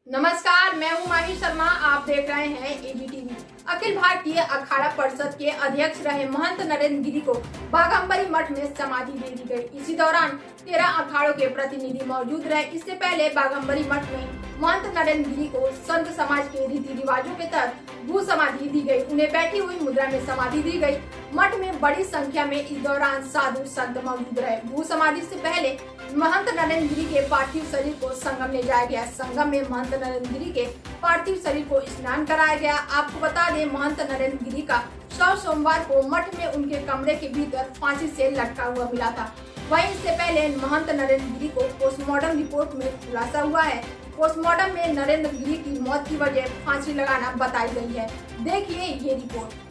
नमस्कार, मैं हूं माही शर्मा। आप देख रहे हैं एबीटीवी। अखिल भारतीय अखाड़ा परिषद के अध्यक्ष रहे महंत नरेंद्र गिरी को बाघंबरी मठ में समाधि दे दी गई। इसी दौरान 13 अखाड़ों के प्रतिनिधि मौजूद रहे। इससे पहले बाघंबरी मठ में महंत नरेंद्र गिरी को संत समाज के रीति रिवाजों के तहत भू समाधि दी गई। उन्हें बैठी हुई मुद्रा में समाधि दी गई। मठ में बड़ी संख्या में इस दौरान साधु संत मौजूद रहे। भू समाधि से पहले महंत नरेंद्र गिरी के पार्थिव शरीर को संगम ले जाया गया। संगम में महंत नरेंद्र गिरी के पार्थिव शरीर को स्नान कराया गया। आपको बता दें, महंत नरेंद्र गिरी का शव सोमवार को मठ में उनके कमरे के भीतर फांसी से लटका हुआ मिला था। वहीं इससे पहले महंत नरेंद्र गिरी को पोस्टमार्टम रिपोर्ट में खुलासा हुआ है। पोस्टमार्टम में नरेंद्र गिरी की मौत की वजह फांसी लगाना बताई गई है। देखिए ये रिपोर्ट।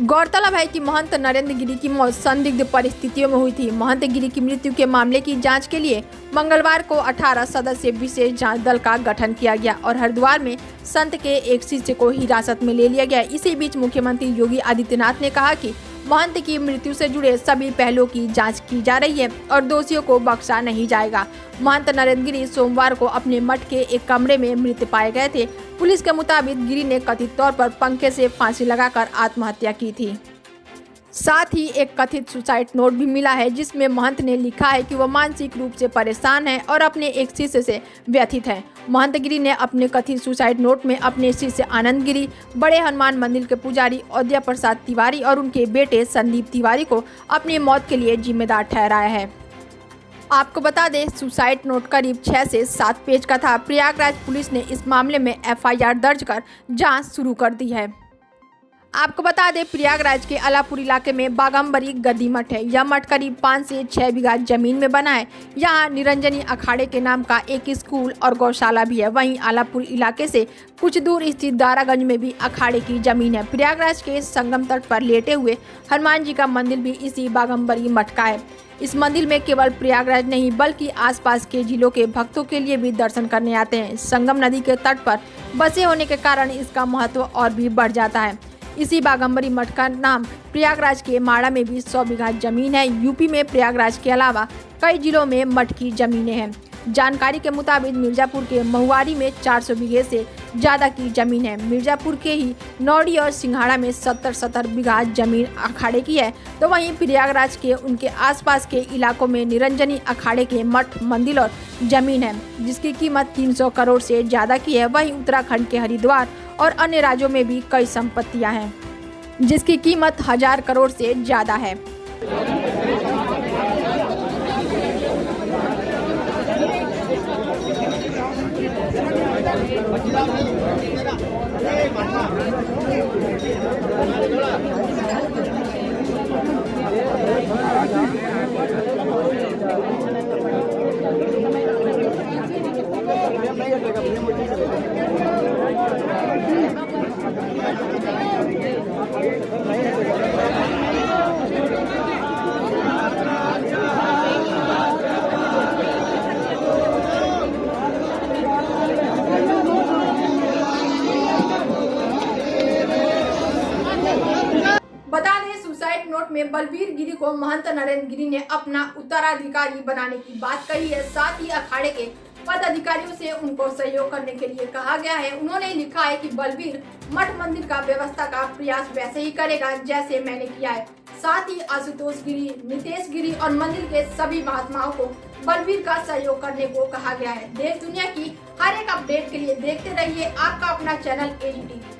गौरतलब है कि महंत नरेंद्र गिरी की मौत संदिग्ध परिस्थितियों में हुई थी। महंत गिरी की मृत्यु के मामले की जांच के लिए मंगलवार को 18 सदस्यीय विशेष जांच दल का गठन किया गया और हरिद्वार में संत के एक शिष्य को हिरासत में ले लिया गया। इसी बीच मुख्यमंत्री योगी आदित्यनाथ ने कहा कि महंत की मृत्यु से जुड़े सभी पहलुओं की जांच की जा रही है और दोषियों को बख्शा नहीं जाएगा। महंत नरेंद्र गिरी सोमवार को अपने मठ के एक कमरे में मृत पाए गए थे। पुलिस के मुताबिक गिरी ने कथित तौर पर पंखे से फांसी लगाकर आत्महत्या की थी। साथ ही एक कथित सुसाइड नोट भी मिला है, जिसमें महंत ने लिखा है कि वह मानसिक रूप से परेशान है और अपने एक शिष्य से व्यथित है। महंत गिरी ने अपने कथित सुसाइड नोट में अपने शिष्य आनंद गिरी, बड़े हनुमान मंदिर के पुजारी औद्या प्रसाद तिवारी और उनके बेटे संदीप तिवारी को अपनी मौत के लिए जिम्मेदार ठहराया है। आपको बता दें, सुसाइड नोट करीब 6 से 7 पेज का था। प्रयागराज पुलिस ने इस मामले में FIR दर्ज कर जाँच शुरू कर दी है। आपको बता दें, प्रयागराज के अलापुर इलाके में बाघंबरी गद्दी मठ है। यह मठ करीब 5 से 6 बीघा जमीन में बना है। यहाँ निरंजनी अखाड़े के नाम का एक स्कूल और गौशाला भी है। वहीं अलापुर इलाके से कुछ दूर स्थित दारागंज में भी अखाड़े की जमीन है। प्रयागराज के संगम तट पर लेटे हुए हनुमान जी का मंदिर भी इसी बाघंबरी मठ का है। इस मंदिर में केवल प्रयागराज नहीं बल्कि आसपास के जिलों के भक्तों के लिए भी दर्शन करने आते हैं। संगम नदी के तट पर बसे होने के कारण इसका महत्व और भी बढ़ जाता है। इसी बाघंबरी मठ का नाम प्रयागराज के माड़ा में भी 100 बीघा जमीन है। यूपी में प्रयागराज के अलावा कई जिलों में मठ की जमीनें हैं। जानकारी के मुताबिक मिर्जापुर के महुआरी में 400 बीघे से ज़्यादा की जमीन है। मिर्जापुर के ही नौड़ी और सिंघाड़ा में 70 बीघा जमीन अखाड़े की है। तो वहीं प्रयागराज के उनके आसपास के इलाकों में निरंजनी अखाड़े के मठ, मंदिर और जमीन है, जिसकी कीमत 300 करोड़ से ज़्यादा की है। वहीं उत्तराखंड के हरिद्वार और अन्य राज्यों में भी कई संपत्तियां हैं, जिसकी कीमत 1000 करोड़ से ज़्यादा है। बता दें, सुसाइड नोट में बलबीर गिरी को महंत नरेंद्र गिरी ने अपना उत्तराधिकारी बनाने की बात कही है। साथ ही अखाड़े के पदाधिकारियों से उनको सहयोग करने के लिए कहा गया है। उन्होंने लिखा है कि बलबीर मठ मंदिर का व्यवस्था का प्रयास वैसे ही करेगा जैसे मैंने किया है। साथ ही आशुतोष गिरी, नितेश गिरी और मंदिर के सभी महात्माओं को बलबीर का सहयोग करने को कहा गया है। देश दुनिया की हर एक अपडेट के लिए देखते रहिए आपका अपना चैनल एबीटीवी।